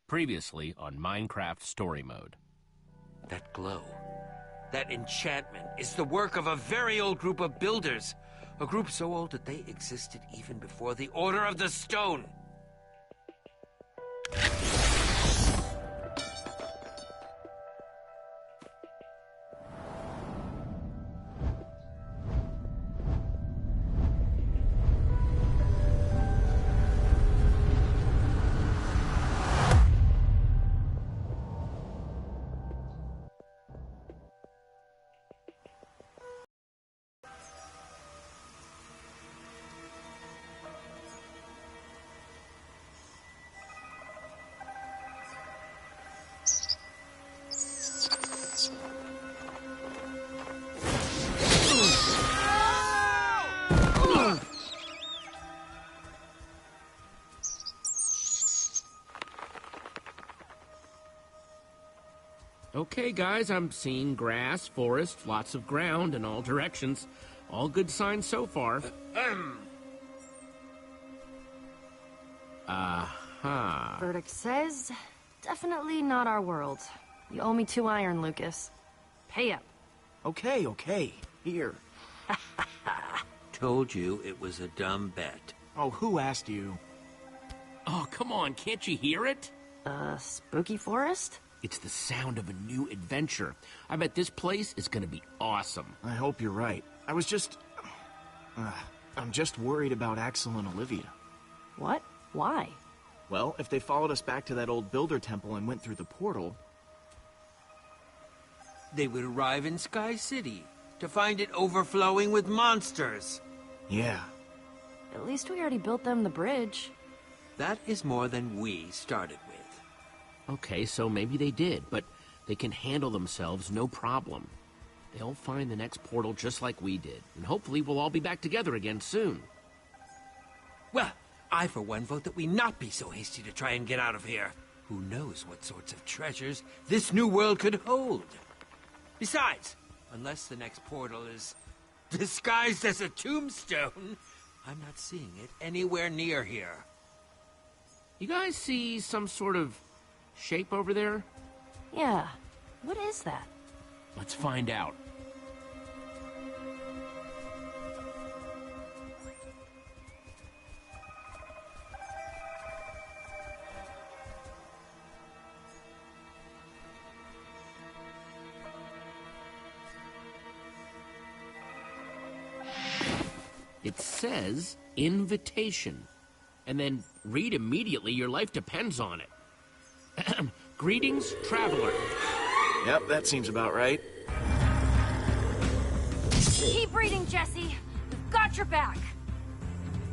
Previously on Minecraft Story Mode. That glow, that enchantment is the work of a very old group of builders. A group so old that they existed even before the Order of the Stone. Okay, guys, I'm seeing grass, forest, lots of ground in all directions. All good signs so far. Verdict says, definitely not our world. You owe me 2 iron, Lucas. Pay up. Okay. Here. Told you it was a dumb bet. Oh, who asked you? Oh, come on, can't you hear it? Spooky forest? It's the sound of a new adventure. I bet this place is gonna be awesome. I hope you're right. I'm just worried about Axel and Olivia. What? Why? Well, if they followed us back to that old builder temple and went through the portal... They would arrive in Sky City to find it overflowing with monsters. Yeah. At least we already built them the bridge. That is more than we started with. Okay, so maybe they did, but they can handle themselves, no problem. They'll find the next portal just like we did, and hopefully we'll all be back together again soon. Well, I for one vote that we not be so hasty to try and get out of here. Who knows what sorts of treasures this new world could hold? Besides, unless the next portal is disguised as a tombstone, I'm not seeing it anywhere near here. You guys see some sort of shape over there? Yeah. What is that? Let's find out. It says invitation. And then read immediately, your life depends on it. Greetings, traveler. Yep, that seems about right. Keep reading, Jesse. We've got your back.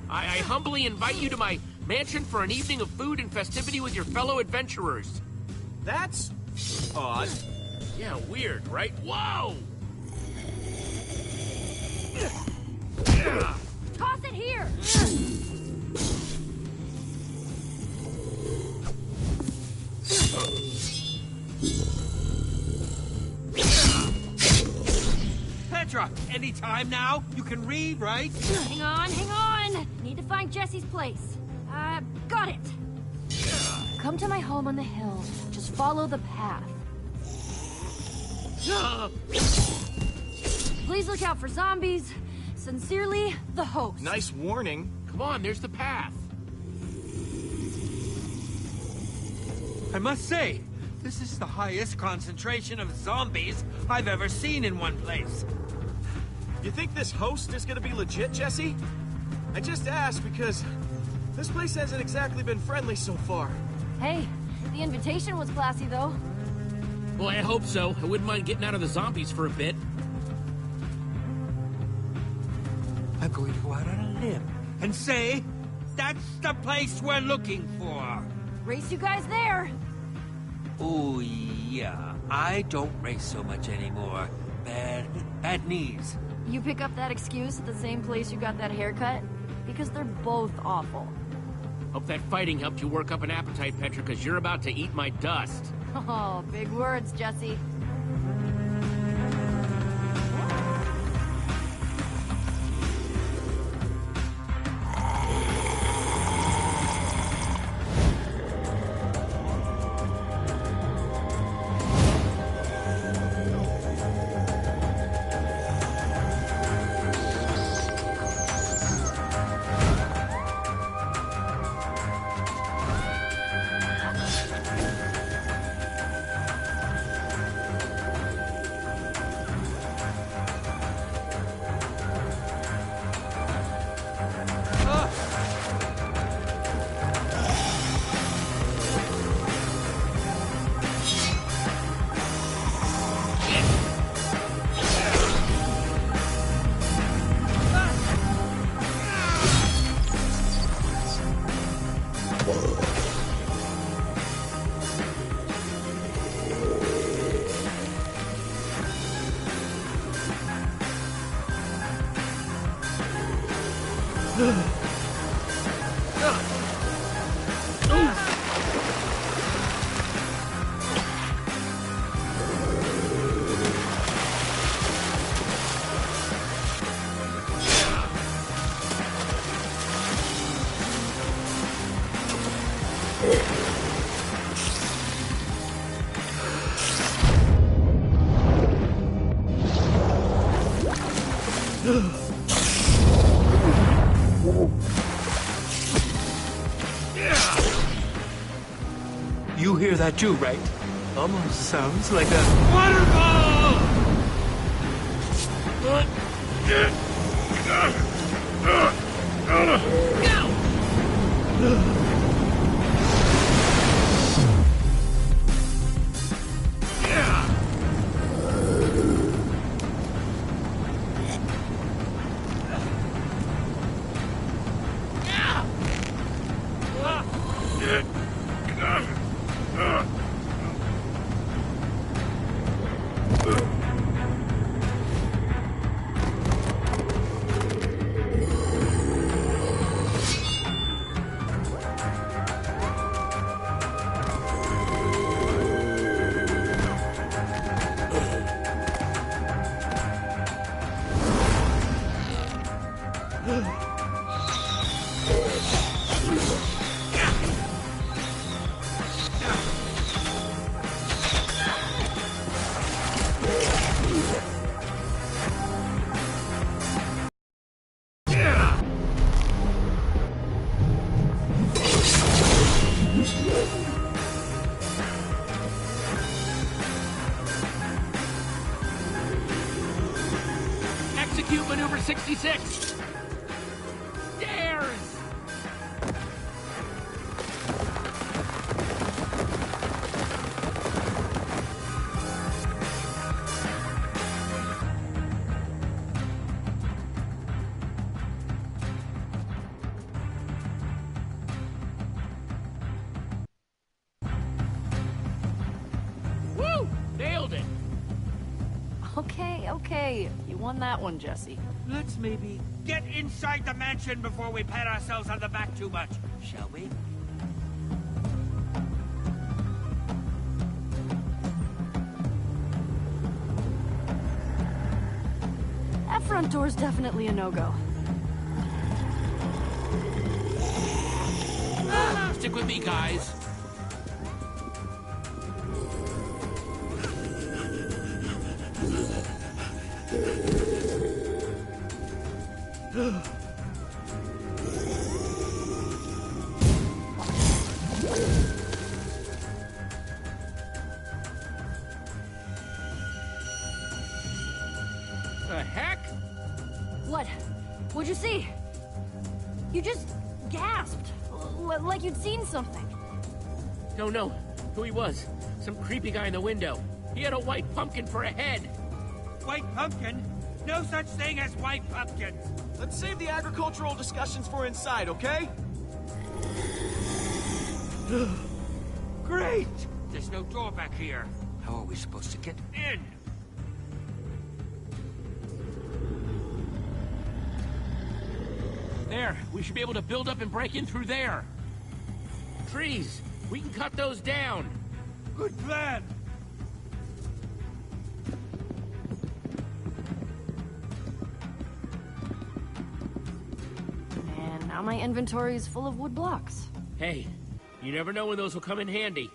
I humbly invite you to my mansion for an evening of food and festivity with your fellow adventurers. That's... odd. Yeah, weird, right? Whoa! Toss it here! Petra, any time now? You can read, right? Hang on. Need to find Jesse's place. Got it. Come to my home on the hill. Just follow the path. Please look out for zombies. Sincerely, the host. Nice warning. Come on, there's the path. I must say, this is the highest concentration of zombies I've ever seen in one place. You think this host is gonna be legit, Jesse? I just asked because this place hasn't exactly been friendly so far. Hey, the invitation was classy, though. Well, I hope so. I wouldn't mind getting out of the zombies for a bit. I'm going to go out on a limb and say that's the place we're looking for. Race you guys there. Oh, yeah. I don't race so much anymore. Bad knees. You pick up that excuse at the same place you got that haircut? Because they're both awful. Hope that fighting helped you work up an appetite, Petra, because you're about to eat my dust. Oh, big words, Jesse. You hear that too, right? Almost sounds like a waterfall! Execute maneuver 66! Stairs! Woo! Nailed it! Okay. You won that one, Jesse. Let's maybe get inside the mansion before we pat ourselves on the back too much, shall we? That front door's definitely a no-go. Stick with me, guys. The heck? What? What'd you see? You just gasped. Like you'd seen something. Don't know who he was. Some creepy guy in the window. He had a white pumpkin for a head. White pumpkin? No such thing as white pumpkins! Let's save the agricultural discussions for inside, okay? Great! There's no door back here. How are we supposed to get in? There, we should be able to build up and break in through there. Trees, we can cut those down. Good plan! And now my inventory is full of wood blocks. Hey, you never know when those will come in handy.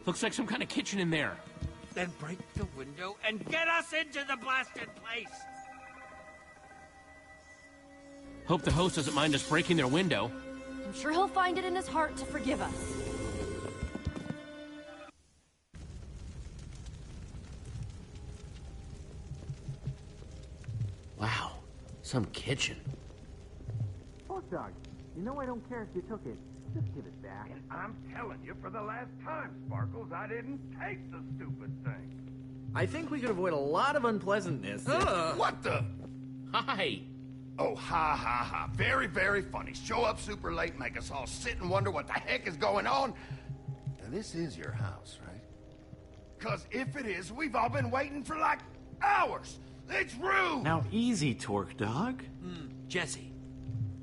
Looks like some kind of kitchen in there. Then break the window and get us into the blasted place! Hope the host doesn't mind us breaking their window. I'm sure he'll find it in his heart to forgive us. Wow, some kitchen. Hot dog, you know I don't care if you took it. Just give it back. And I'm telling you for the last time, Sparkles, I didn't take the stupid thing. I think we could avoid a lot of unpleasantness. What the? Hi. Oh, ha, ha, ha. Very, very funny. Show up super late, make us all sit and wonder what the heck is going on. Now, this is your house, right? Because if it is, we've all been waiting for like hours. It's rude! Now easy, Torque Dog. Jesse,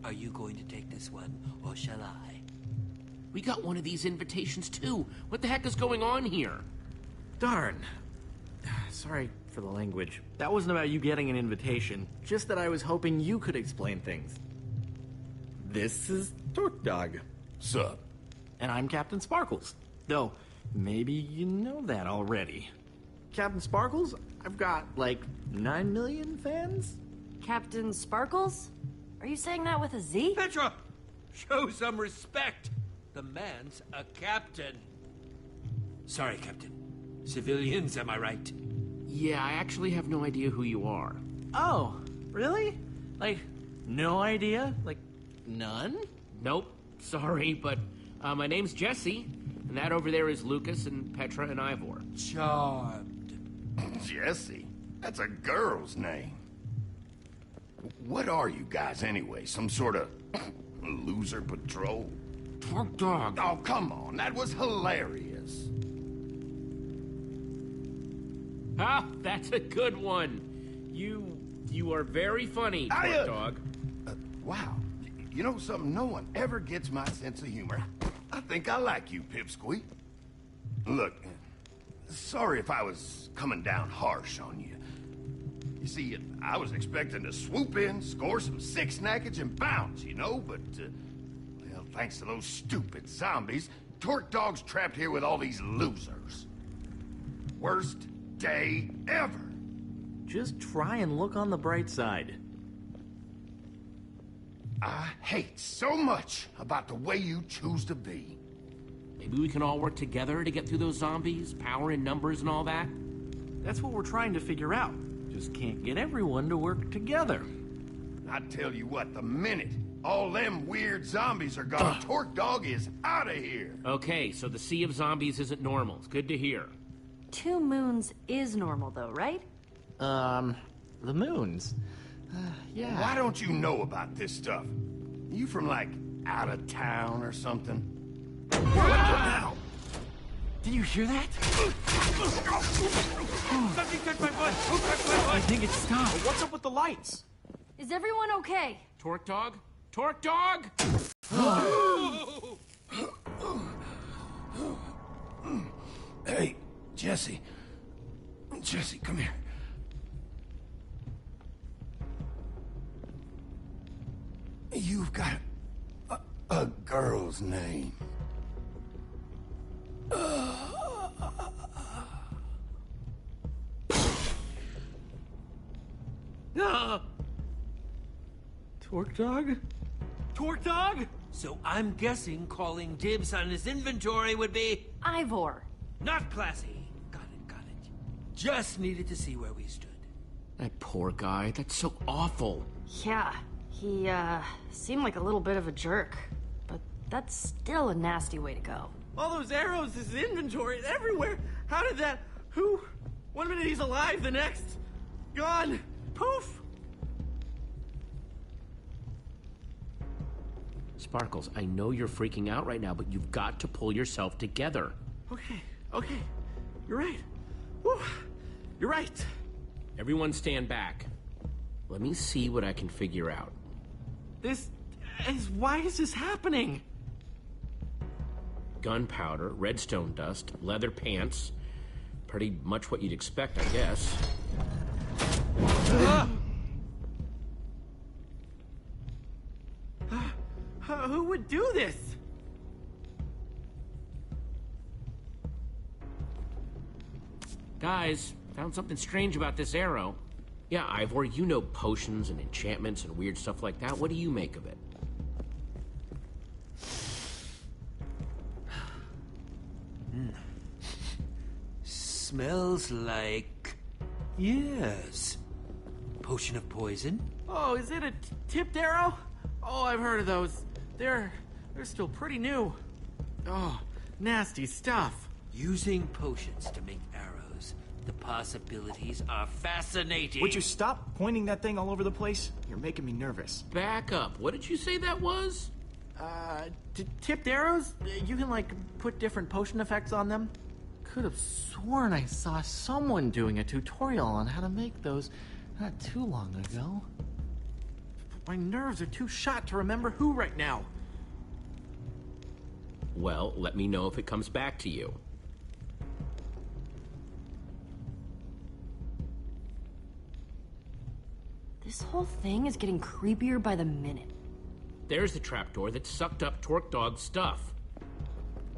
are you going to take this one, or shall I? We got one of these invitations too. What the heck is going on here? Darn. Sorry for the language. That wasn't about you getting an invitation, just that I was hoping you could explain things. This is Torque Dog. Sup? And I'm Captain Sparkles. Though, maybe you know that already. Captain Sparkles, I've got, like, 9 million fans? Captain Sparkles? Are you saying that with a Z? Petra! Show some respect! The man's a captain. Sorry, Captain. Civilians, am I right? Yeah, I actually have no idea who you are. Oh, really? Like, no idea? Like, none? Nope, sorry, but my name's Jesse, and that over there is Lucas and Petra and Ivor. Charmed. Jesse? That's a girl's name. What are you guys anyway? Some sort of loser patrol? Torque Dog. Oh, come on. That was hilarious. Ah, that's a good one. You are very funny, Torque Dog. Wow. You know something? No one ever gets my sense of humor. I think I like you, Pipsqueak. Look, sorry if I was coming down harsh on you. You see, I was expecting to swoop in, score some six snackage, and bounce, you know, but, well, thanks to those stupid zombies, Torque Dog's trapped here with all these losers. Worst day ever. Just try and look on the bright side. I hate so much about the way you choose to be. Maybe we can all work together to get through those zombies, power in numbers and all that? That's what we're trying to figure out. Just can't get everyone to work together. I tell you what, the minute all them weird zombies are gone, Torque Dog is out of here. Okay, so the sea of zombies isn't normal. It's good to hear. 2 moons is normal, though, right? The moons. Yeah. Why don't you know about this stuff? You from, like, out of town or something? What now? Did you hear that? Something touched my foot! Who touched my I foot? think it stopped. What's up with the lights? Is everyone okay? Torque Dog? Torque Dog? Hey, Jesse. Jesse, come here. You've got a girl's name. Torque Dog? Torque Dog? So I'm guessing calling dibs on his inventory would be Ivor. not classy. Got it. Just needed to see where we stood. That poor guy. That's so awful. Yeah, he, seemed like a little bit of a jerk. But that's still a nasty way to go. All those arrows, his inventory, everywhere. How did that... Who? One minute he's alive, the next... Gone. Poof. Sparkles, I know you're freaking out right now, but you've got to pull yourself together. Okay. You're right. Whew. You're right. Everyone stand back. Let me see what I can figure out. Why is this happening? Gunpowder, redstone dust, leather pants. Pretty much what you'd expect, I guess. Who would do this? Guys, found something strange about this arrow. Yeah, Ivor, you know potions and enchantments and weird stuff like that. What do you make of it? Smells like... yes. Potion of poison? Oh, is it a tipped arrow? Oh, I've heard of those. They're still pretty new. Oh, nasty stuff. Using potions to make arrows. The possibilities are fascinating. Would you stop pointing that thing all over the place? You're making me nervous. Back up. What did you say that was? Tipped arrows? You can, like, put different potion effects on them? Could have sworn I saw someone doing a tutorial on how to make those not too long ago. My nerves are too shot to remember who right now. Well, let me know if it comes back to you. This whole thing is getting creepier by the minute. There's the trapdoor that sucked up Torque Dog's stuff.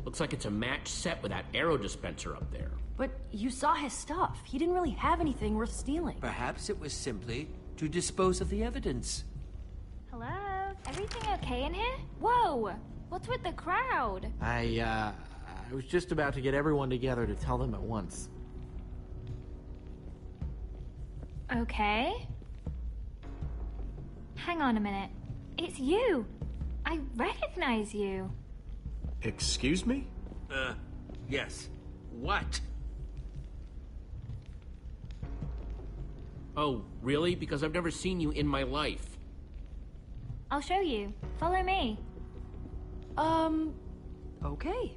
Looks like it's a match set with that arrow dispenser up there. But you saw his stuff. He didn't really have anything worth stealing. Perhaps it was simply to dispose of the evidence. Hello? Everything okay in here? Whoa! What's with the crowd? I was just about to get everyone together to tell them at once. Okay. Hang on a minute. It's you! I recognize you. Excuse me? Yes. What? Oh, really? Because I've never seen you in my life. I'll show you. Follow me. Okay.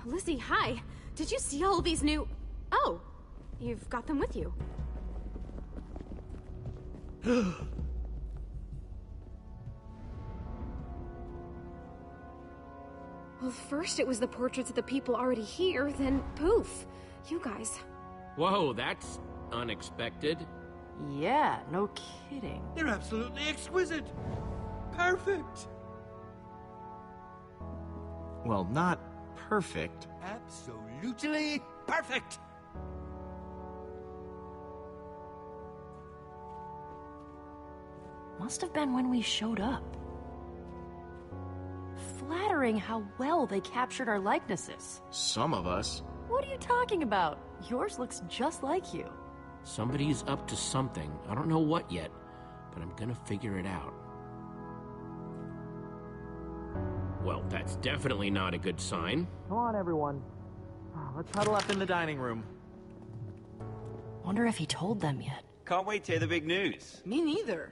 Lizzie, hi. Did you see all these new... Oh, you've got them with you. Well, first it was the portraits of the people already here, then poof, you guys. Whoa, that's unexpected. Yeah, no kidding. They're absolutely exquisite. Perfect. Well, not perfect. Absolutely perfect. Must have been when we showed up. Flattering how well they captured our likenesses. Some of us. What are you talking about? Yours looks just like you. Somebody's up to something. I don't know what yet, but I'm gonna figure it out. Well, that's definitely not a good sign. Come on, everyone. Let's huddle up in the dining room. Wonder if he told them yet. Can't wait to hear the big news. Me neither.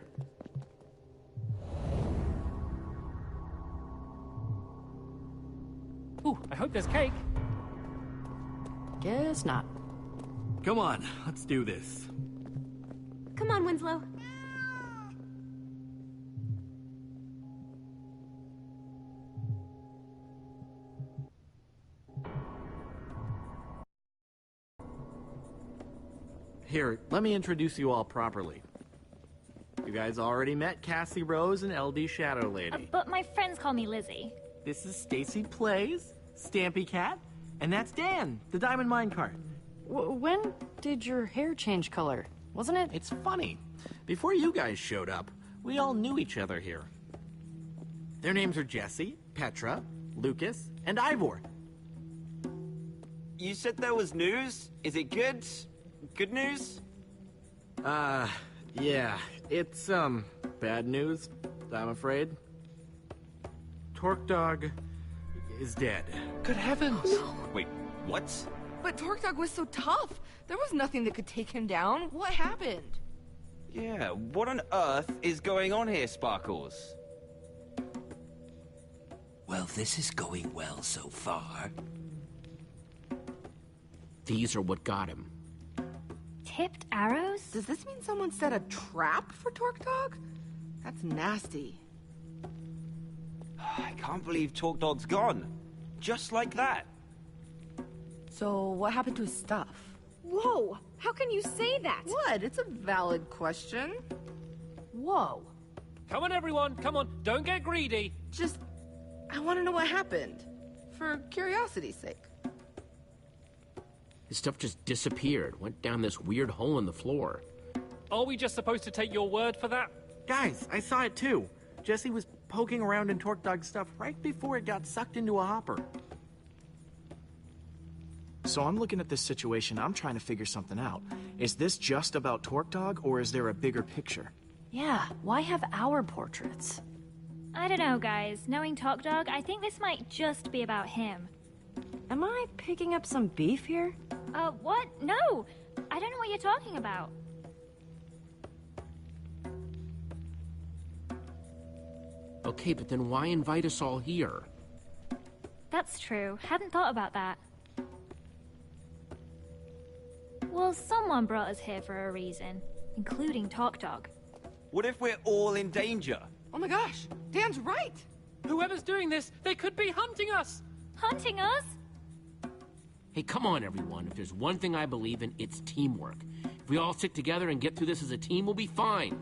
Ooh, I hope there's cake. Guess not. Come on, let's do this. Come on, Winslow. Here, let me introduce you all properly. You guys already met Cassie Rose and LD Shadow Lady. But my friends call me Lizzie. This is Stacy Plays, Stampy Cat, and that's Dan, the Diamond Minecart. When did your hair change color? Wasn't it? It's funny. Before you guys showed up, we all knew each other here. Their names are Jesse, Petra, Lucas, and Ivor. You said there was news? Is it good? Good news? Yeah. It's, bad news, I'm afraid. Torque Dog is dead. Good heavens. Wait, what? But Torque Dog was so tough. There was nothing that could take him down. What happened? Yeah, what on earth is going on here, Sparkles? Well, this is going well so far. These are what got him. Tipped arrows? Does this mean someone set a trap for Torque Dog? That's nasty. I can't believe Torque Dog's gone. Just like that. So, what happened to his stuff? Whoa, how can you say that? What? It's a valid question. Whoa. Come on, everyone. Come on. Don't get greedy. Just, I want to know what happened. For curiosity's sake. His stuff just disappeared, went down this weird hole in the floor. Are we just supposed to take your word for that? Guys, I saw it too. Jesse was poking around in Torque Dog's stuff right before it got sucked into a hopper. So I'm looking at this situation, I'm trying to figure something out. Is this just about Torque Dog, or is there a bigger picture? Yeah, why have our portraits? I don't know, guys. Knowing Torque Dog, I think this might just be about him. Am I picking up some beef here? What? No! I don't know what you're talking about. Okay, but then why invite us all here? That's true. Hadn't thought about that. Well, someone brought us here for a reason, including Talk Dog. What if we're all in danger? Oh my gosh, Dan's right. Whoever's doing this, they could be hunting us. Hunting us? Hey, come on, everyone. If there's one thing I believe in, it's teamwork. If we all stick together and get through this as a team, we'll be fine.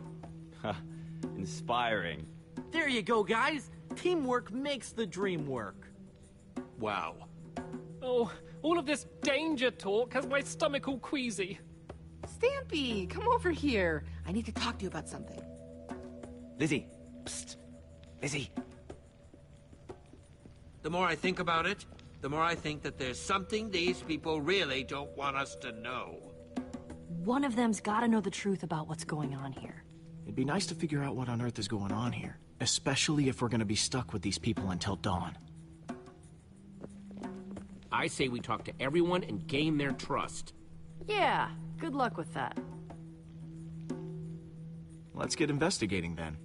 Inspiring. There you go, guys. Teamwork makes the dream work. Wow. Oh, all of this danger talk has my stomach all queasy. Stampy, come over here. I need to talk to you about something. Lizzie. Psst. Lizzie. The more I think about it, the more I think that there's something these people really don't want us to know. One of them's gotta know the truth about what's going on here. It'd be nice to figure out what on earth is going on here, especially if we're gonna be stuck with these people until dawn. I say we talk to everyone and gain their trust. Yeah, good luck with that. Let's get investigating then.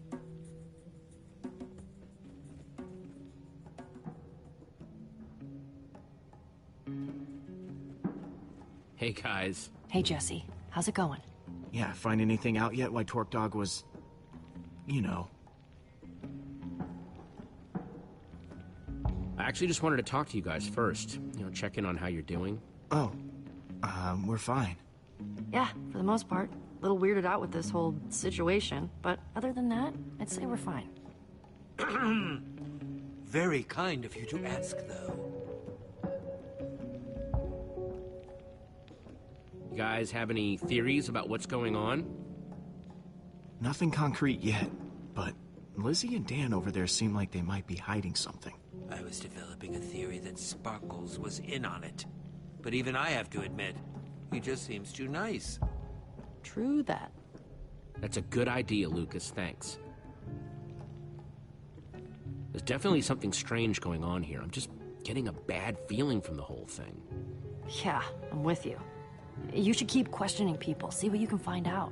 Hey, guys. Hey, Jesse. How's it going? Yeah, find anything out yet why Torque Dog was... you know. I actually just wanted to talk to you guys first. Check in on how you're doing. Oh, we're fine. Yeah, for the most part. A little weirded out with this whole situation, but other than that, I'd say we're fine. Very kind of you to ask, though. You guys have any theories about what's going on? Nothing concrete yet, but Lizzie and Dan over there seem like they might be hiding something. I was developing a theory that Sparkles was in on it. But even I have to admit, he just seems too nice. True that. That's a good idea, Lucas. Thanks. There's definitely something strange going on here. I'm just getting a bad feeling from the whole thing. Yeah, I'm with you. You should keep questioning people, see what you can find out.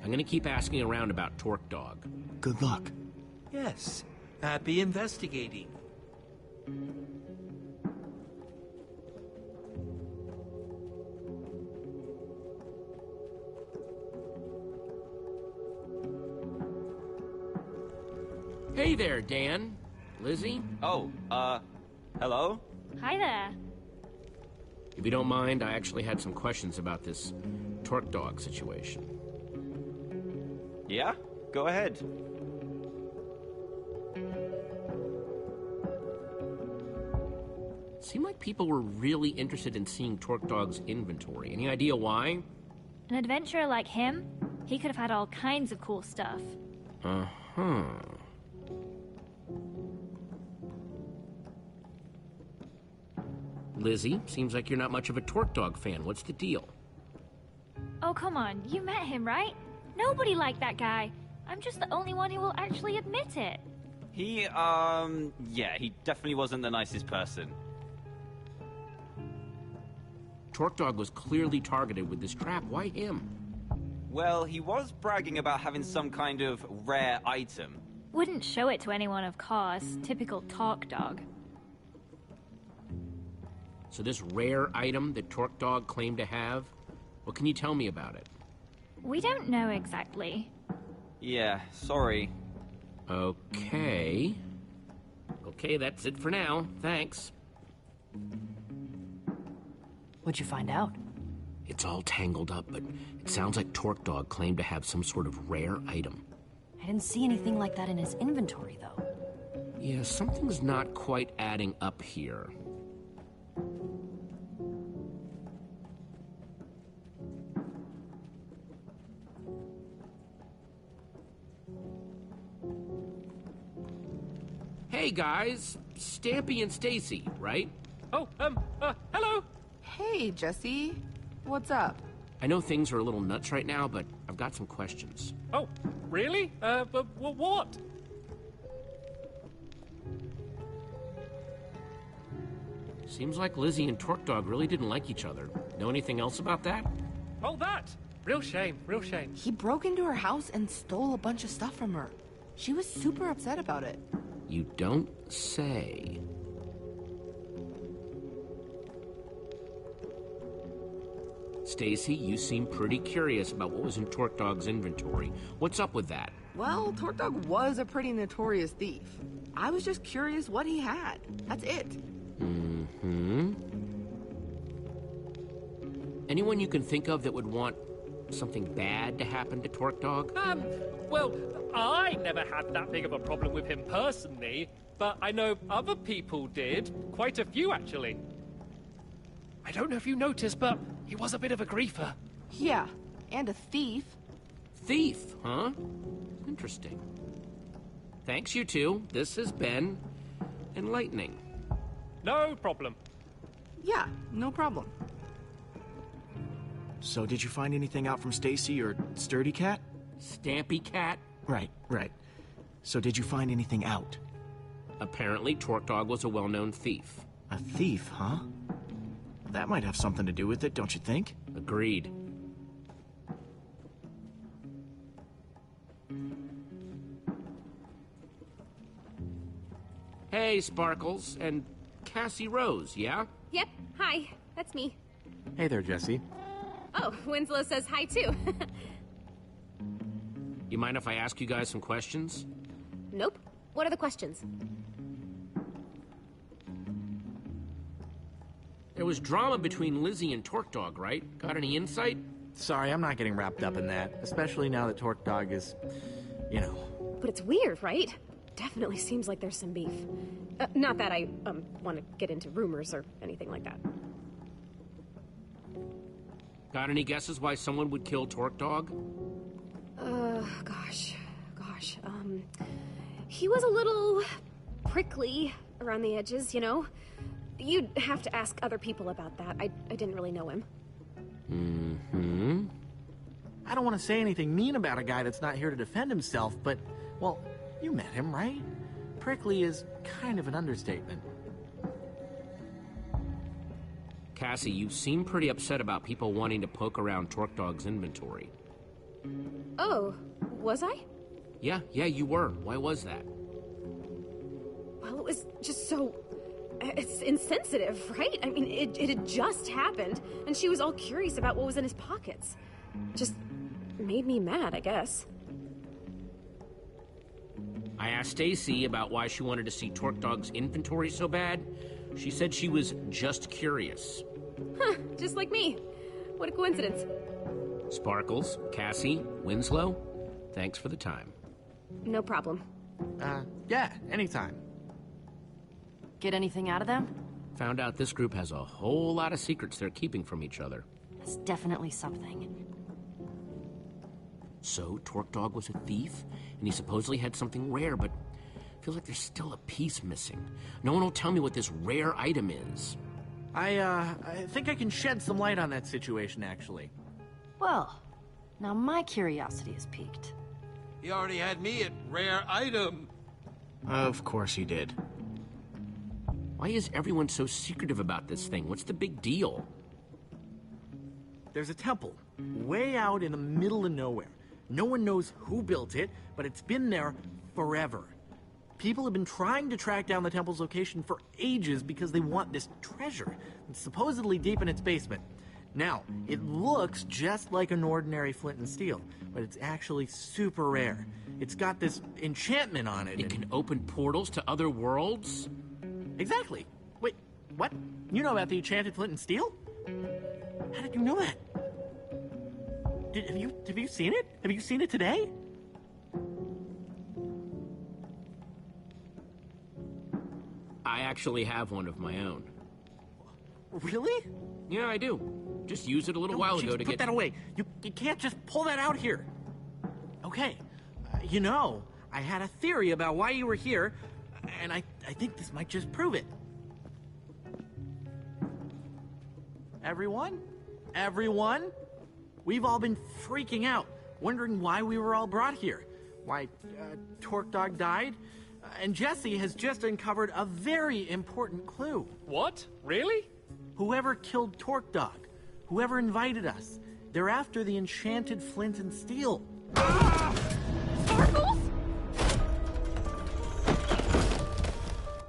I'm gonna keep asking around about Torque Dog. Good luck. Yes. Happy investigating. Hey there, Dan. Lizzie? Oh, hello? Hi there. If you don't mind, I actually had some questions about this Torque Dog situation. Yeah? Go ahead. It seemed like people were really interested in seeing Torque Dog's inventory. Any idea why? An adventurer like him, he could have had all kinds of cool stuff. Uh-huh. Lizzie, seems like you're not much of a Torque Dog fan. What's the deal? Oh, come on. You met him, right? Nobody liked that guy. I'm just the only one who will actually admit it. He, yeah, he definitely wasn't the nicest person. Torque Dog was clearly targeted with this trap. Why him? Well, he was bragging about having some kind of rare item. Wouldn't show it to anyone, of course. Typical Talk Dog. So this rare item that Torque Dog claimed to have, what can you tell me about it? We don't know exactly. Yeah, sorry. Okay. Okay, that's it for now. Thanks. What'd you find out? It's all tangled up, but it sounds like Torque Dog claimed to have some sort of rare item. I didn't see anything like that in his inventory, though. Yeah, something's not quite adding up here. Hey guys, Stampy and Stacy, right? Oh, hello? Hey, Jesse. What's up? I know things are a little nuts right now, but I've got some questions. Oh, really? But what? Seems like Lizzie and Torque Dog really didn't like each other. Know anything else about that? Oh, that! Real shame, real shame. He broke into her house and stole a bunch of stuff from her. She was super upset about it. You don't say. Stacy, you seem pretty curious about what was in Torque Dog's inventory. What's up with that? Well, Torque Dog was a pretty notorious thief. I was just curious what he had. That's it. Mm-hmm. Anyone you can think of that would want something bad to happen to Torque Dog? Well, I never had that big of a problem with him personally, but I know other people did. Quite a few, actually. I don't know if you noticed, but he was a bit of a griefer. Yeah, and a thief. Thief, huh? Interesting. Thanks, you two. This has been enlightening. No problem. Yeah, no problem. So did you find anything out from Stacy or Sturdy Cat? Stampy Cat? Right. So did you find anything out? Apparently, Torque Dog was a well-known thief. A thief, huh? That might have something to do with it, don't you think? Agreed. Hey, Sparkles, and Cassie Rose, yeah? Yep, hi, that's me. Hey there, Jesse. Oh, Winslow says hi too. You mind if I ask you guys some questions? Nope. What are the questions? There was drama between Lizzie and Torque Dog, right? Got any insight? Sorry, I'm not getting wrapped up in that, especially now that Torque Dog is, you know. But it's weird, right? Definitely seems like there's some beef. Not that I want to get into rumors or anything like that. Got any guesses why someone would kill Torque Dog? Gosh. He was a little prickly around the edges, you know? You'd have to ask other people about that. I didn't really know him. Mm-hmm. I don't want to say anything mean about a guy that's not here to defend himself, but, well, you met him, right? Prickly is kind of an understatement. Cassie, you seem pretty upset about people wanting to poke around Torque Dog's inventory. Oh, was I? Yeah, you were. Why was that? Well, it was just so... It's insensitive, right? I mean, it had just happened, and she was all curious about what was in his pockets. Just made me mad, I guess. I asked Stacy about why she wanted to see Torque Dog's inventory so bad. She said she was just curious. Huh, just like me. What a coincidence. Sparkles, Cassie, Winslow, thanks for the time. No problem. Yeah, anytime. Get anything out of them? Found out this group has a whole lot of secrets they're keeping from each other. That's definitely something. So, Torque Dog was a thief, and he supposedly had something rare, but I feel like there's still a piece missing. No one will tell me what this rare item is. I think I can shed some light on that situation, actually. Well, now my curiosity is piqued. He already had me at rare item. Of course he did. Why is everyone so secretive about this thing? What's the big deal? There's a temple way out in the middle of nowhere. No one knows who built it, but it's been there forever. People have been trying to track down the temple's location for ages because they want this treasure. It's supposedly deep in its basement. Now, it looks just like an ordinary flint and steel, but it's actually super rare. It's got this enchantment on it. It can open portals to other worlds? Exactly. Wait, what? You know about the enchanted flint and steel? How did you know that? Have you seen it? Have you seen it today? I actually have one of my own. Really? Yeah, I do. Just used it a little while ago to put get... that away. You can't just pull that out here. Okay. You know, I had a theory about why you were here, and I think this might just prove it. Everyone? We've all been freaking out, wondering why we were all brought here. Why Torque Dog died, And Jesse has just uncovered a very important clue. What? Really? Whoever killed Torque Dog, whoever invited us, they're after the enchanted flint and steel. Sparkles?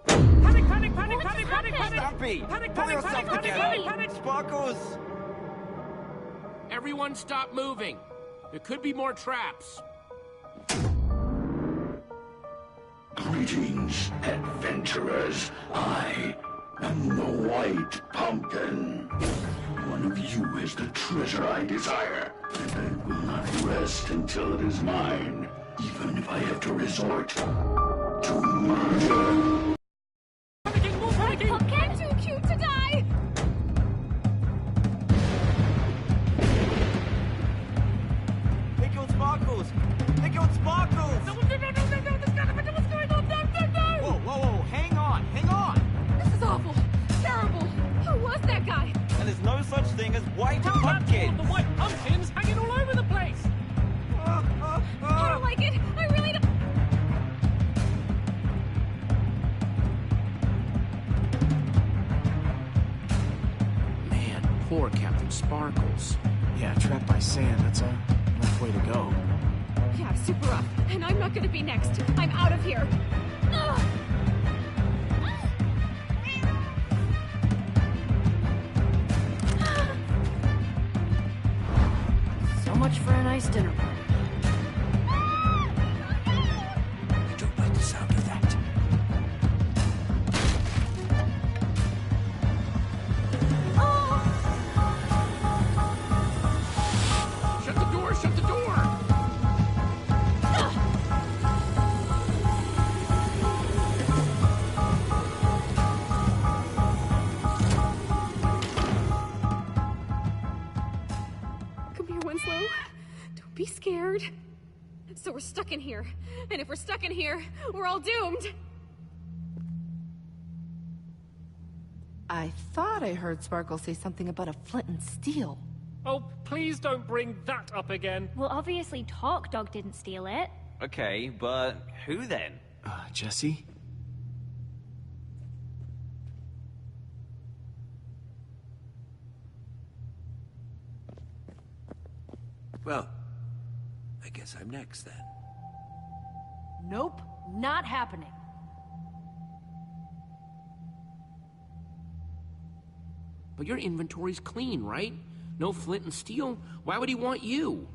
Panic, panic, panic, What panic, just panic, happened? panic! Stampy! Panic, Pull panic, yourself panic, panic, together! panic, panic! Sparkles! Everyone stop moving. There could be more traps. Greetings, adventurers. I am the White Pumpkin. One of you is the treasure I desire, and I will not rest until it is mine, even if I have to resort to murder. Panicking, more panicking! Pumpkin, too cute to die! They killed Sparkles! They killed Sparkles! No, there's gotta be what's going on! No! Whoa, whoa, whoa, hang on, hang on! This is awful. Terrible. Who was that guy? And there's no such thing as white How about all pumpkins! of the white pumpkins hanging all over the place? I don't like it. I really don't. Man, poor Captain Sparkles. Yeah, trapped by sand, that's a rough way to go. Yeah, super rough. And I'm not gonna be next. I'm out of here. Ugh. So much for a nice dinner party. I don't like the sound of that. Shut the door! Shut the door! Come here, Winslow. Don't be scared. So we're stuck in here. And if we're stuck in here, we're all doomed. I thought I heard Sparkle say something about a flint and steel. Oh, please don't bring that up again. Well, obviously Talk Dog didn't steal it. Okay, but who then? Jesse? Well, I guess I'm next then. Nope, not happening. But your inventory's clean, right? No flint and steel. Why would he want you?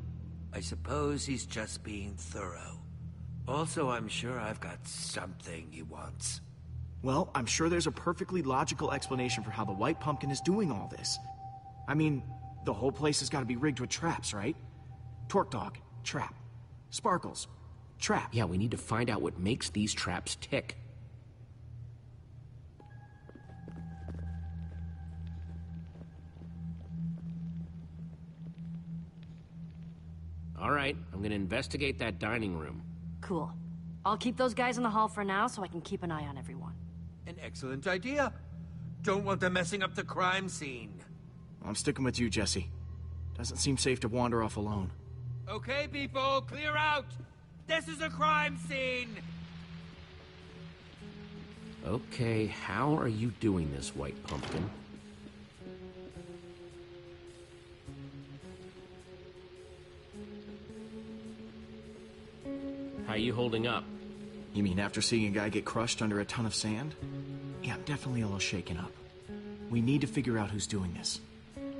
I suppose he's just being thorough. Also, I'm sure I've got something he wants. Well, I'm sure there's a perfectly logical explanation for how the White Pumpkin is doing all this. I mean, the whole place has got to be rigged with traps, right? Torque Dog, trap. Sparkles, trap. Yeah, we need to find out what makes these traps tick. All right, I'm gonna investigate that dining room. Cool. I'll keep those guys in the hall for now so I can keep an eye on everyone. An excellent idea. Don't want them messing up the crime scene. I'm sticking with you, Jesse. Doesn't seem safe to wander off alone. Okay, people, clear out! This is a crime scene! Okay, how are you doing this, White Pumpkin? How you holding up? You mean after seeing a guy get crushed under a ton of sand? Yeah, I'm definitely a little shaken up. We need to figure out who's doing this.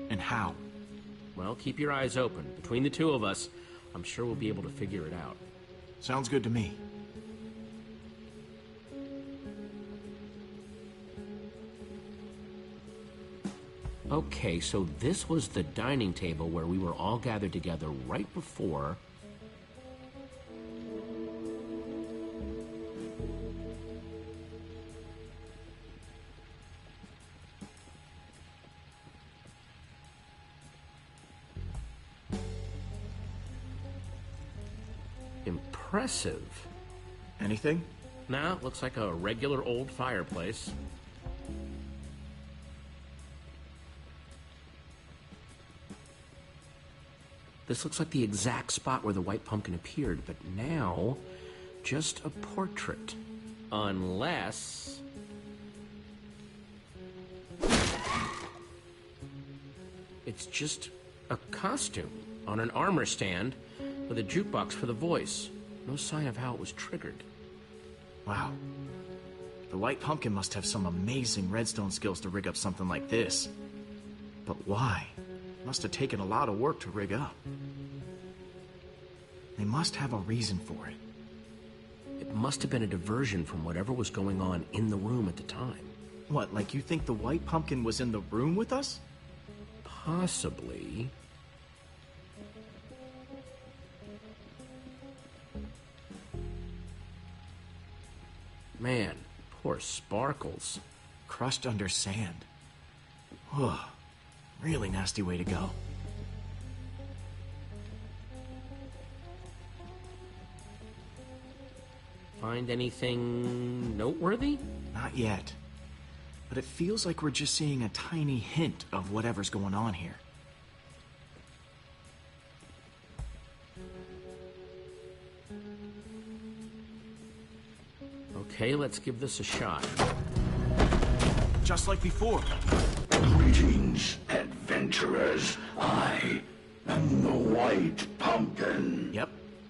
And how. Well, keep your eyes open. Between the two of us, I'm sure we'll be able to figure it out. Sounds good to me. Okay, so this was the dining table where we were all gathered together right before... Impressive. Anything? Nah, looks like a regular old fireplace. This looks like the exact spot where the White Pumpkin appeared, but now, just a portrait. Unless... it's just a costume on an armor stand with a jukebox for the voice. No sign of how it was triggered. Wow. The White Pumpkin must have some amazing redstone skills to rig up something like this. But why? Must have taken a lot of work to rig up. They must have a reason for it. It must have been a diversion from whatever was going on in the room at the time. What, like you think the White Pumpkin was in the room with us? Possibly. Man, poor Sparkles. Crushed under sand. Ugh. Really nasty way to go. Find anything noteworthy? Not yet. But it feels like we're just seeing a tiny hint of whatever's going on here. Okay, let's give this a shot. Just like before. Greetings, adventurers. I am the White Pumpkin. Yep.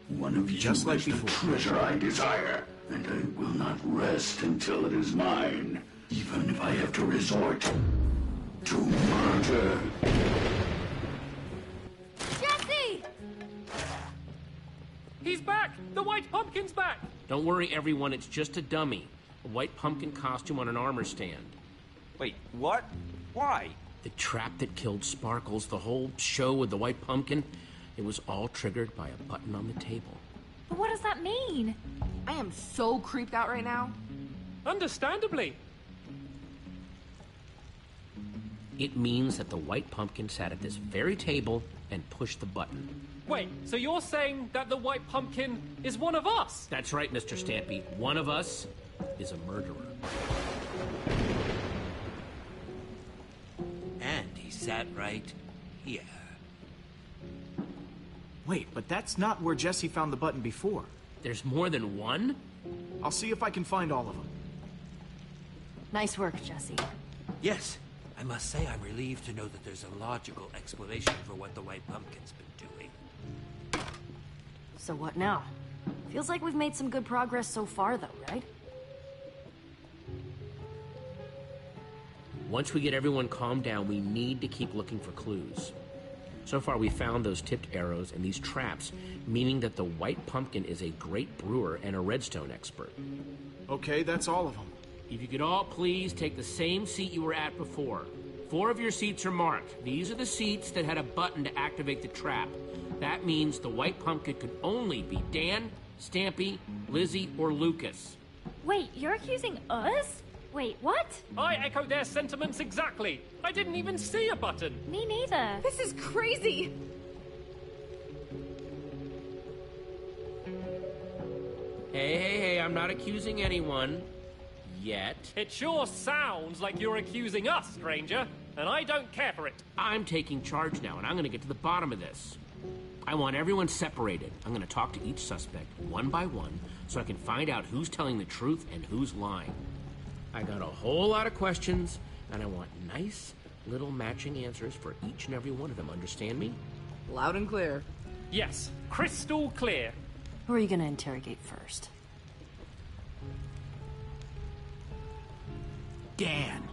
One of you just like is the before. treasure I desire, and I will not rest until it is mine, even if I have to resort to murder. Jesse! He's back! The White Pumpkin's back! Don't worry, everyone, it's just a dummy. A White Pumpkin costume on an armor stand. Wait, what? Why? The trap that killed Sparkles, the whole show with the White Pumpkin, it was all triggered by a button on the table. But what does that mean? I am so creeped out right now. Understandably. It means that the White Pumpkin sat at this very table and pushed the button. Wait, so you're saying that the White Pumpkin is one of us? That's right, Mr. Stampy. One of us is a murderer. And he sat right here. Wait, but that's not where Jesse found the button before. There's more than one? I'll see if I can find all of them. Nice work, Jesse. Yes, I must say I'm relieved to know that there's a logical explanation for what the White Pumpkin's been doing. So what now? Feels like we've made some good progress so far, though, right? Once we get everyone calmed down, we need to keep looking for clues. So far, we found those tipped arrows and these traps, meaning that the White Pumpkin is a great brewer and a redstone expert. Okay, that's all of them. If you could all please take the same seat you were at before. 4 of your seats are marked. These are the seats that had a button to activate the trap. That means the White Pumpkin could only be Dan, Stampy, Lizzie, or Lucas. Wait, you're accusing us? Wait, what? I echo their sentiments exactly. I didn't even see a button. Me neither. This is crazy! Hey, I'm not accusing anyone. Yet. It sure sounds like you're accusing us, stranger, and I don't care for it. I'm taking charge now, and I'm gonna get to the bottom of this. I want everyone separated. I'm gonna talk to each suspect, one by one, so I can find out who's telling the truth and who's lying. I got a whole lot of questions, and I want nice little matching answers for each and every one of them. Understand me? Loud and clear. Yes, crystal clear. Who are you gonna interrogate first? Dan.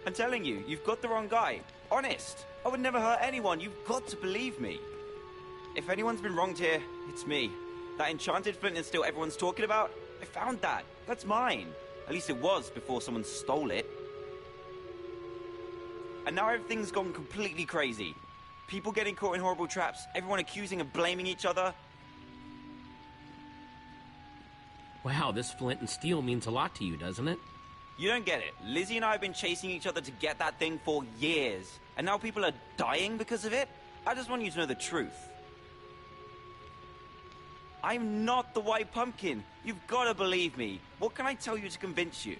I'm telling you, you've got the wrong guy. Honest. I would never hurt anyone. You've got to believe me. If anyone's been wronged here, it's me. That enchanted flint and steel everyone's talking about, I found that. That's mine. At least it was before someone stole it. And now everything's gone completely crazy. People getting caught in horrible traps, everyone accusing and blaming each other. Wow, this flint and steel means a lot to you, doesn't it? You don't get it. Lizzie and I have been chasing each other to get that thing for years. And now people are dying because of it? I just want you to know the truth. I'm not the White Pumpkin. You've got to believe me. What can I tell you to convince you?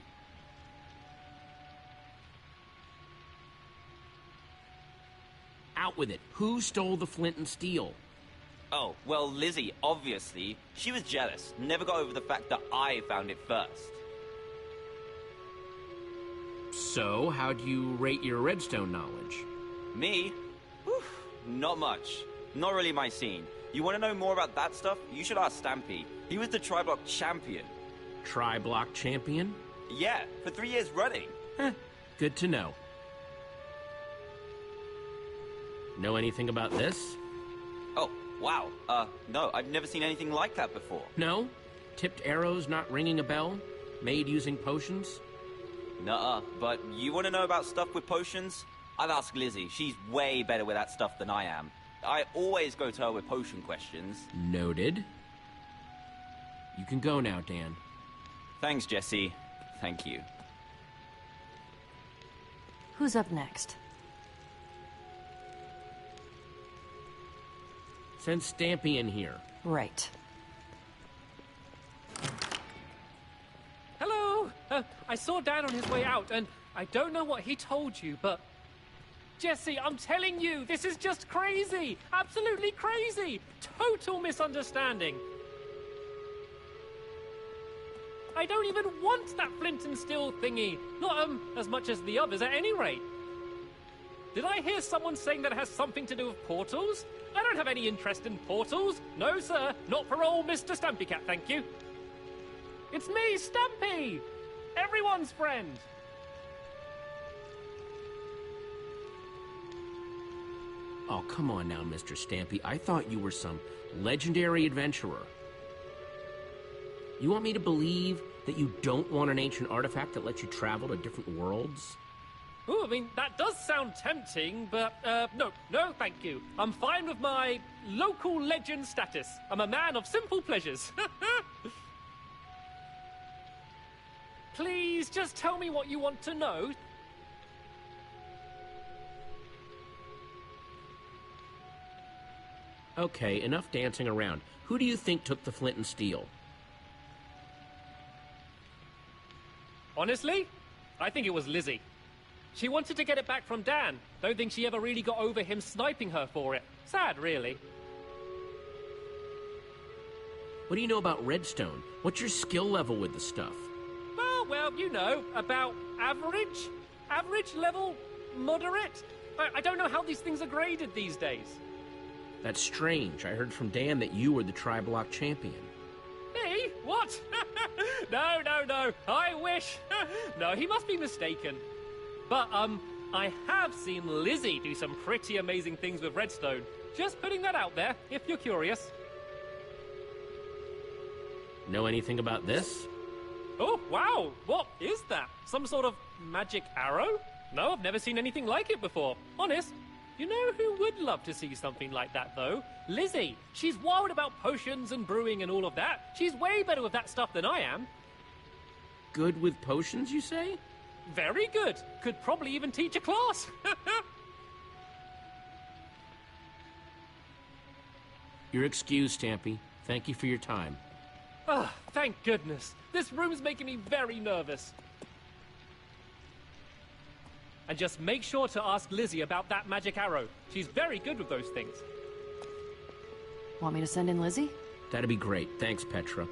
Out with it. Who stole the flint and steel? Oh, well, Lizzie, obviously. She was jealous. Never got over the fact that I found it first. So, how do you rate your redstone knowledge? Me? Whew, not much. Not really my scene. You want to know more about that stuff? You should ask Stampy. He was the Tri-Block champion. Tri-Block champion? Yeah, for 3 years running. Good to know. Know anything about this? Oh, wow. No, I've never seen anything like that before. No? Tipped arrows not ringing a bell? Made using potions? Nuh-uh, but you want to know about stuff with potions? I'd ask Lizzie. She's way better with that stuff than I am. I always go to her with potion questions. Noted. You can go now, Dan. Thanks, Jesse. Thank you. Who's up next? Send Stampy in here. Right. Hello! I saw Dan on his way out, and I don't know what he told you, but... Jesse, I'm telling you, this is just crazy! Absolutely crazy! Total misunderstanding! I don't even want that flint and steel thingy! Not, as much as the others at any rate! Did I hear someone saying that it has something to do with portals? I don't have any interest in portals! No, sir, not for old Mr. Stampy Cat, thank you! It's me, Stampy! Everyone's friend! Oh, come on now, Mr. Stampy. I thought you were some legendary adventurer. You want me to believe that you don't want an ancient artifact that lets you travel to different worlds? Ooh, I mean, that does sound tempting, but, no, thank you. I'm fine with my local legend status. I'm a man of simple pleasures. Please, just tell me what you want to know. Okay, enough dancing around. Who do you think took the flint and steel? Honestly, I think it was Lizzie. She wanted to get it back from Dan. Don't think she ever really got over him sniping her for it. Sad, really. What do you know about redstone? What's your skill level with the stuff? Oh, well, you know, about average? Average level? Moderate? I don't know how these things are graded these days. That's strange. I heard from Dan that you were the Tri-Block champion. Me? What? No. I wish. No, he must be mistaken. But, I have seen Lizzie do some pretty amazing things with redstone. Just putting that out there, if you're curious. Know anything about this? Oh, wow! What is that? Some sort of magic arrow? No, I've never seen anything like it before. Honest. You know who would love to see something like that, though? Lizzie! She's wild about potions and brewing and all of that. She's way better with that stuff than I am. Good with potions, you say? Very good. Could probably even teach a class. You're excused, Stampy. Thank you for your time. Ah, thank goodness. This room's making me very nervous. And just make sure to ask Lizzie about that magic arrow. She's very good with those things. Want me to send in Lizzie? That'd be great. Thanks, Petra.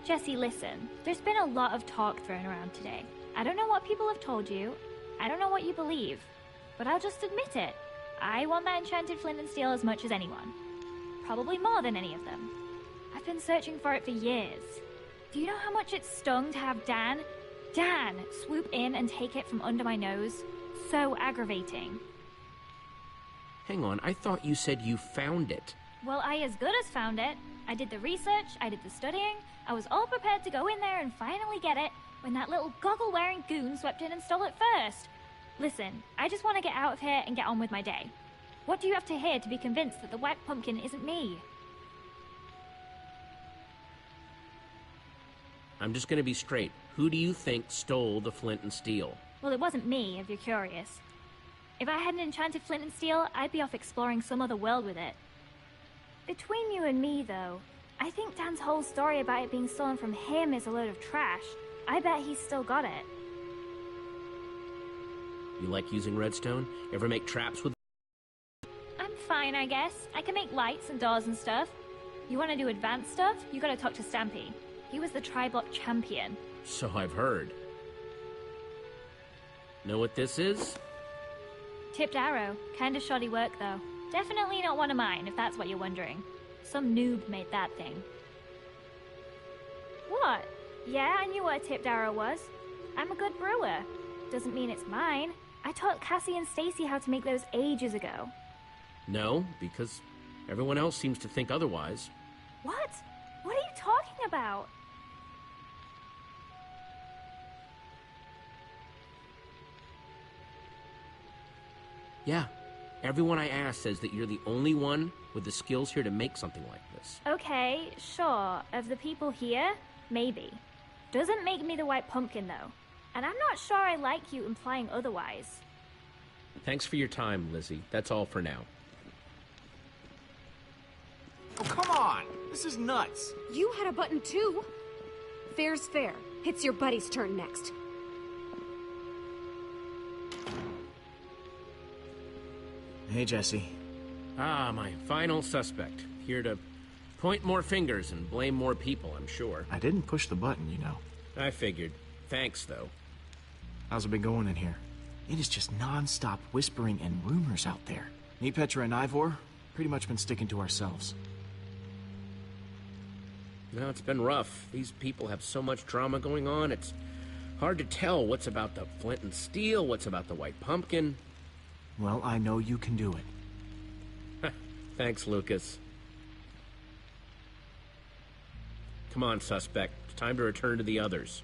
Jesse, listen. There's been a lot of talk thrown around today. I don't know what people have told you. I don't know what you believe. But I'll just admit it. I want that enchanted flint and steel as much as anyone. Probably more than any of them. I've been searching for it for years. Do you know how much it stung to have Dan swoop in and take it from under my nose? So aggravating. Hang on, I thought you said you found it. Well, I as good as found it. I did the research, I did the studying, I was all prepared to go in there and finally get it when that little goggle-wearing goon swept in and stole it first. Listen, I just want to get out of here and get on with my day. What do you have to hear to be convinced that the white pumpkin isn't me? I'm just gonna be straight. Who do you think stole the flint and steel? Well, it wasn't me, if you're curious. If I had an enchanted flint and steel, I'd be off exploring some other world with it. Between you and me, though, I think Dan's whole story about it being stolen from him is a load of trash. I bet he's still got it. You like using redstone? Ever make traps with... I'm fine, I guess. I can make lights and doors and stuff. You want to do advanced stuff? You gotta talk to Stampy. He was the Tri-Block champion. So I've heard. Know what this is? Tipped arrow. Kinda shoddy work, though. Definitely not one of mine, if that's what you're wondering. Some noob made that thing. What? Yeah, I knew what a tipped arrow was. I'm a good brewer. Doesn't mean it's mine. I taught Cassie and Stacy how to make those ages ago. No, because everyone else seems to think otherwise. What? What are you talking about? Yeah. Everyone I ask says that you're the only one with the skills here to make something like this. Okay, sure. Of the people here, maybe. Doesn't make me the white pumpkin, though. And I'm not sure I like you implying otherwise. Thanks for your time, Lizzie. That's all for now. Oh, come on! This is nuts! You had a button too. Fair's fair. It's your buddy's turn next. Hey, Jesse. Ah, my final suspect. Here to point more fingers and blame more people, I'm sure. I didn't push the button, you know. I figured. Thanks, though. How's it been going in here? It is just non-stop whispering and rumors out there. Me, Petra, and Ivor, pretty much been sticking to ourselves. No, it's been rough. These people have so much drama going on, it's hard to tell what's about the flint and steel, what's about the white pumpkin. Well, I know you can do it. Thanks, Lucas. Come on, suspect. It's time to return to the others.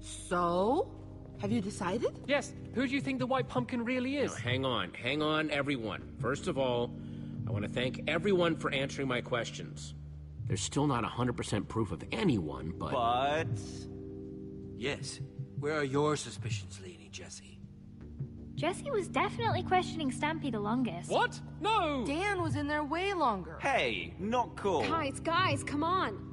So? Have you decided? Yes. Who do you think the white pumpkin really is? Now, hang on, everyone. First of all, I want to thank everyone for answering my questions. There's still not 100% proof of anyone, but... But... Yes. Where are your suspicions leaning, Jesse? Jesse was definitely questioning Stampy the longest. What? No! Dan was in there way longer. Hey, not cool. Guys, come on.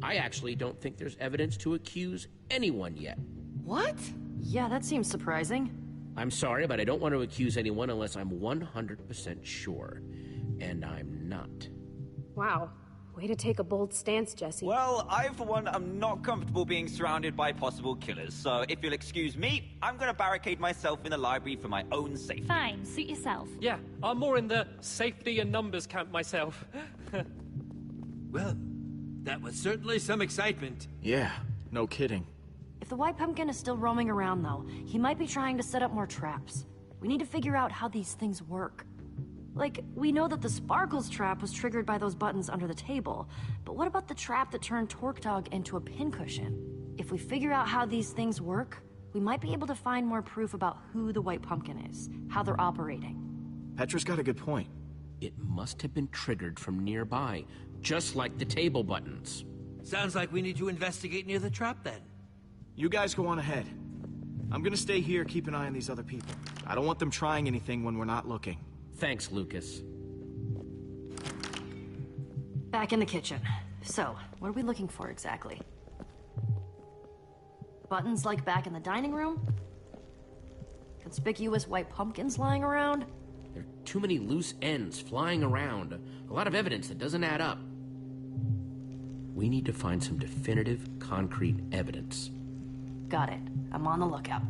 I actually don't think there's evidence to accuse anyone yet. What? Yeah, that seems surprising. I'm sorry, but I don't want to accuse anyone unless I'm 100% sure. And I'm not. Wow. Way to take a bold stance, Jesse. Well, I, for one, am not comfortable being surrounded by possible killers, so if you'll excuse me, I'm gonna barricade myself in the library for my own safety. Fine, suit yourself. Yeah, I'm more in the safety and numbers camp myself. Well, that was certainly some excitement. Yeah, no kidding. If the white pumpkin is still roaming around, though, he might be trying to set up more traps. We need to figure out how these things work. Like, we know that the Sparkles trap was triggered by those buttons under the table, but what about the trap that turned Torque Dog into a pincushion? If we figure out how these things work, we might be able to find more proof about who the white pumpkin is, how they're operating. Petra's got a good point. It must have been triggered from nearby, just like the table buttons. Sounds like we need to investigate near the trap, then. You guys go on ahead. I'm gonna stay here, keep an eye on these other people. I don't want them trying anything when we're not looking. Thanks, Lucas. Back in the kitchen. So, what are we looking for exactly? Buttons like back in the dining room? Conspicuous white pumpkins lying around? There are too many loose ends flying around. A lot of evidence that doesn't add up. We need to find some definitive, concrete evidence. Got it. I'm on the lookout.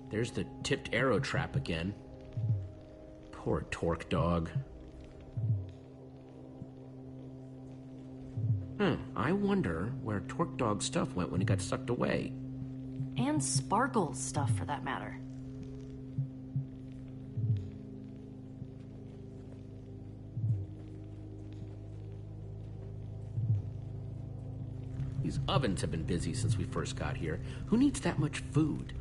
There's the tipped arrow trap again. Poor Torque Dog. I wonder where Torque Dog's stuff went when he got sucked away. And Sparkle's stuff, for that matter. These ovens have been busy since we first got here. Who needs that much food?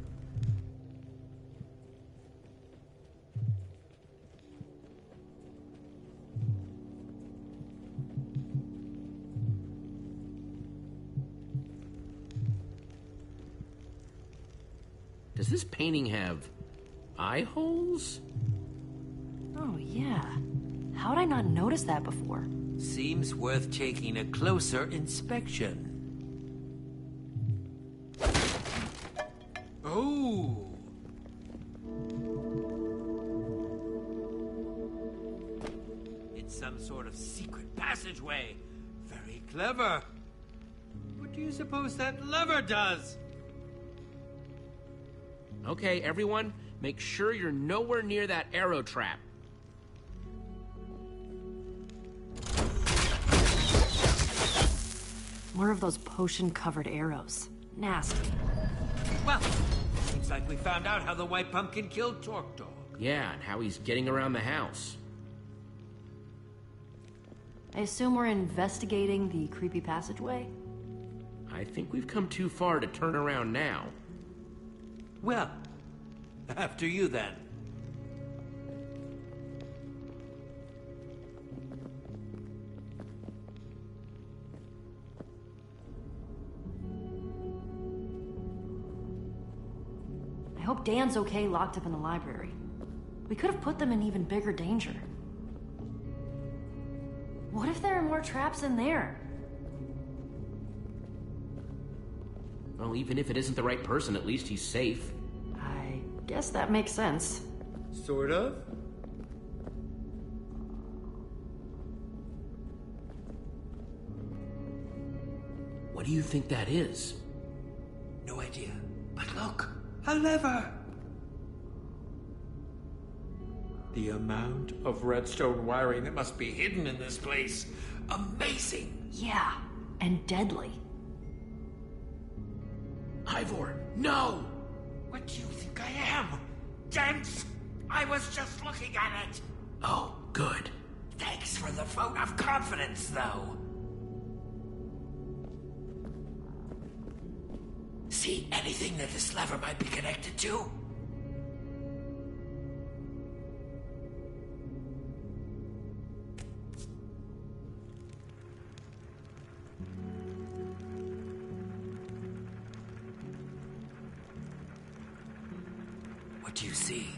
Does this painting have eye holes? Oh, yeah. How'd I not notice that before? Seems worth taking a closer inspection. Oh! It's some sort of secret passageway. Very clever. What do you suppose that lever does? Okay, everyone, make sure you're nowhere near that arrow trap. More of those potion-covered arrows. Nasty. Well, seems like we found out how the White Pumpkin killed Torque Dog. Yeah, and how he's getting around the house. I assume we're investigating the creepy passageway? I think we've come too far to turn around now. Well, after you then. I hope Dan's okay locked up in the library. We could have put them in even bigger danger. What if there are more traps in there? Well, even if it isn't the right person, at least he's safe. I guess that makes sense. Sort of. What do you think that is? No idea. But look, a lever. The amount of redstone wiring that must be hidden in this place. Amazing. Yeah, and deadly. Ivor, no! What do you think I am? Dense? I was just looking at it. Oh, good. Thanks for the vote of confidence, though. See anything that this lever might be connected to? What do you see?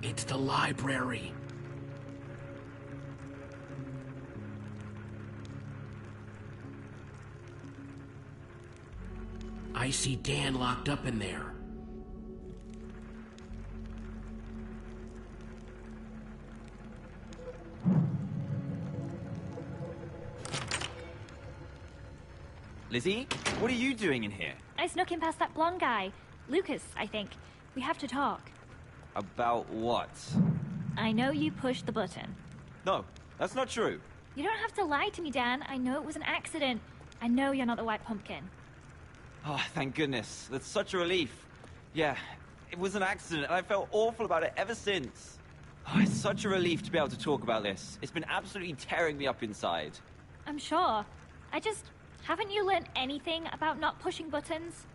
It's the library. I see Dan locked up in there. Lizzie, what are you doing in here? I snuck in past that blonde guy. Lucas, I think. We have to talk. About what? I know you pushed the button. No, that's not true. You don't have to lie to me, Dan. I know it was an accident. I know you're not the White Pumpkin. Oh, thank goodness. That's such a relief. Yeah, it was an accident, and I felt awful about it ever since. Oh, it's such a relief to be able to talk about this. It's been absolutely tearing me up inside. I'm sure. Haven't you learned anything about not pushing buttons?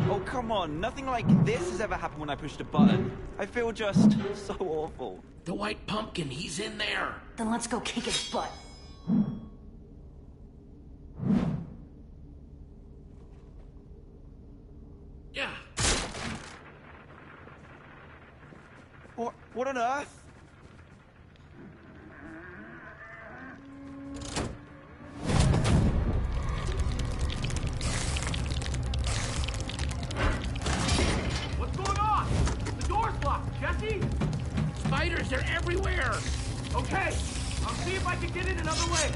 Oh, come on. Nothing like this has ever happened when I pushed a button. I feel just so awful. The White Pumpkin, he's in there. Then let's go kick his butt. Yeah. What on earth? What's going on? The door's locked, Jesse! Spiders, they're everywhere! Okay, I'll see if I can get in another way.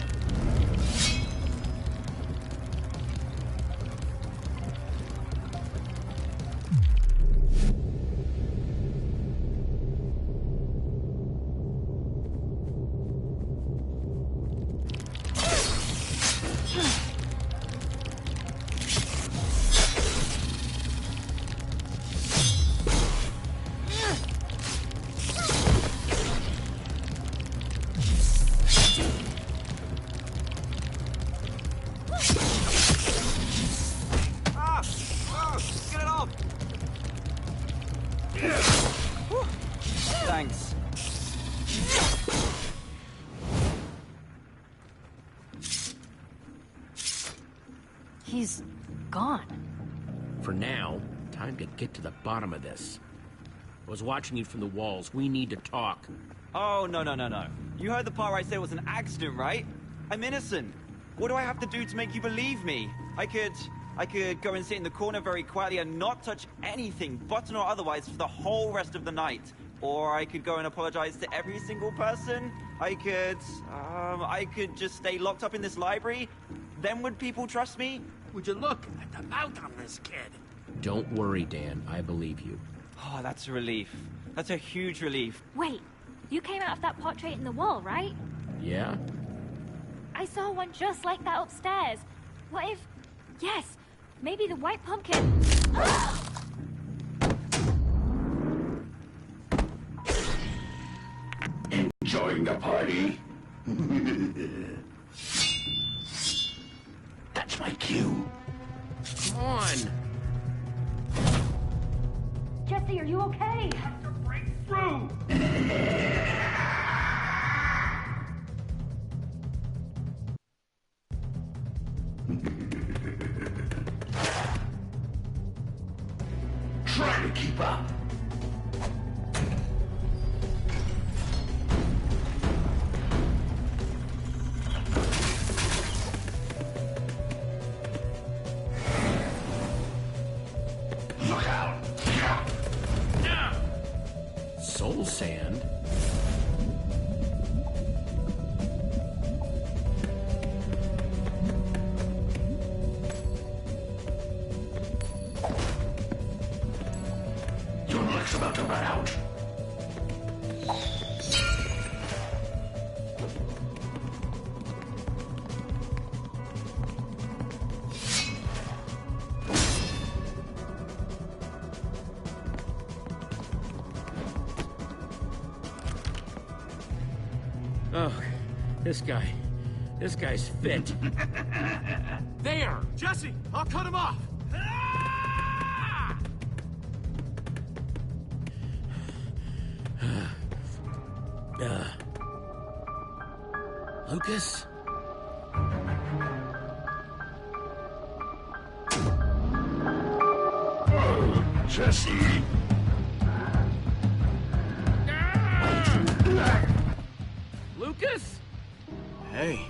Thanks. He's gone. For now, time to get to the bottom of this. I was watching you from the walls. We need to talk. Oh, no. You heard the part where I said it was an accident, right? I'm innocent. What do I have to do to make you believe me? I could go and sit in the corner very quietly and not touch anything, button or otherwise, for the whole rest of the night. Or I could go and apologize to every single person. I could just stay locked up in this library. Then would people trust me? Would you look at the mouth on this kid? Don't worry, Dan. I believe you. Oh, that's a relief. That's a huge relief. Wait, you came out of that portrait in the wall, right? Yeah? I saw one just like that upstairs. What if... Yes, maybe the white pumpkin... Enjoying the party? That's my cue. Come on! Jesse, are you okay? Break through! Try to keep up. Look out! Soul sand? Your luck's about to run out. Oh, this guy's fit. There! Jesse, I'll cut him off! Lucas? Jesse. Lucas? Hey.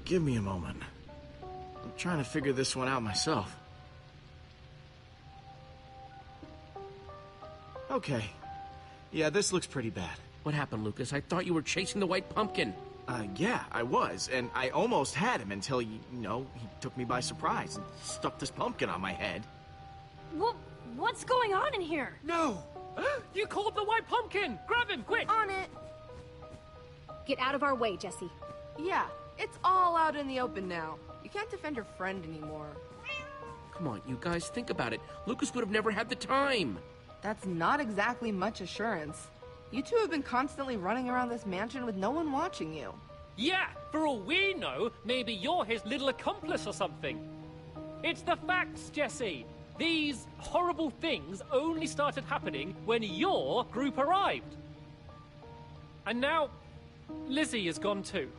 Give me a moment. I'm trying to figure this one out myself. Okay. Yeah, this looks pretty bad. What happened, Lucas? I thought you were chasing the white pumpkin. Yeah, I was, and I almost had him until, he took me by surprise and stuck this pumpkin on my head. What's going on in here? No! You called the white pumpkin! Grab him, quick! On it. Get out of our way, Jesse. Yeah, it's all out in the open now. You can't defend your friend anymore. Come on, you guys, think about it. Lucas would have never had the time. That's not exactly much assurance. You two have been constantly running around this mansion with no one watching you. Yeah, for all we know, maybe you're his little accomplice or something. It's the facts, Jesse. These horrible things only started happening when your group arrived. And now, Lizzie is gone too.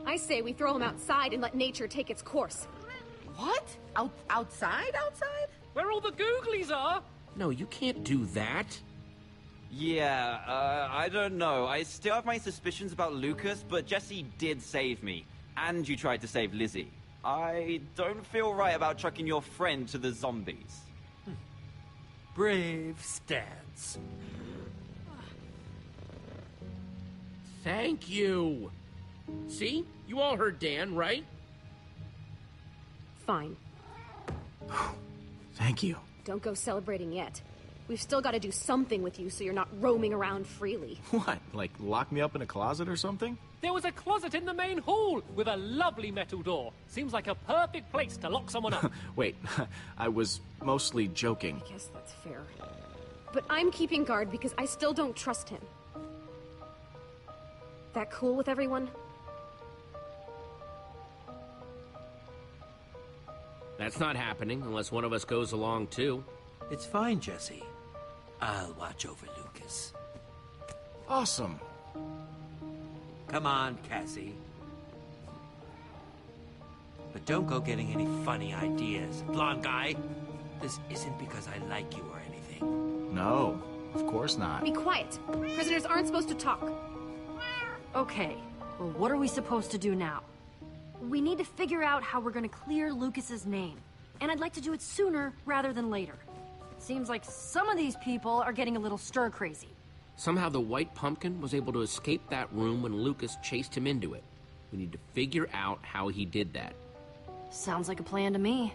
I say we throw him outside and let nature take its course. What? Outside? Where all the googlies are? No, you can't do that. Yeah, I don't know. I still have my suspicions about Lucas, but Jesse did save me. And you tried to save Lizzie. I don't feel right about chucking your friend to the zombies. Brave stance. Thank you. See? You all heard Dan, right? Fine. Thank you. Don't go celebrating yet. We've still got to do something with you so you're not roaming around freely. What, like lock me up in a closet or something? There was a closet in the main hall with a lovely metal door. Seems like a perfect place to lock someone up. Wait, I was mostly joking. I guess that's fair. But I'm keeping guard because I still don't trust him. That cool with everyone? That's not happening unless one of us goes along, too. It's fine, Jesse. I'll watch over Lucas. Awesome. Come on, Cassie. But don't go getting any funny ideas, blonde guy. This isn't because I like you or anything. No, of course not. Be quiet. Prisoners aren't supposed to talk. Okay, well, what are we supposed to do now? We need to figure out how we're gonna clear Lucas's name. And I'd like to do it sooner rather than later. Seems like some of these people are getting a little stir-crazy. Somehow the White Pumpkin was able to escape that room when Lucas chased him into it. We need to figure out how he did that. Sounds like a plan to me.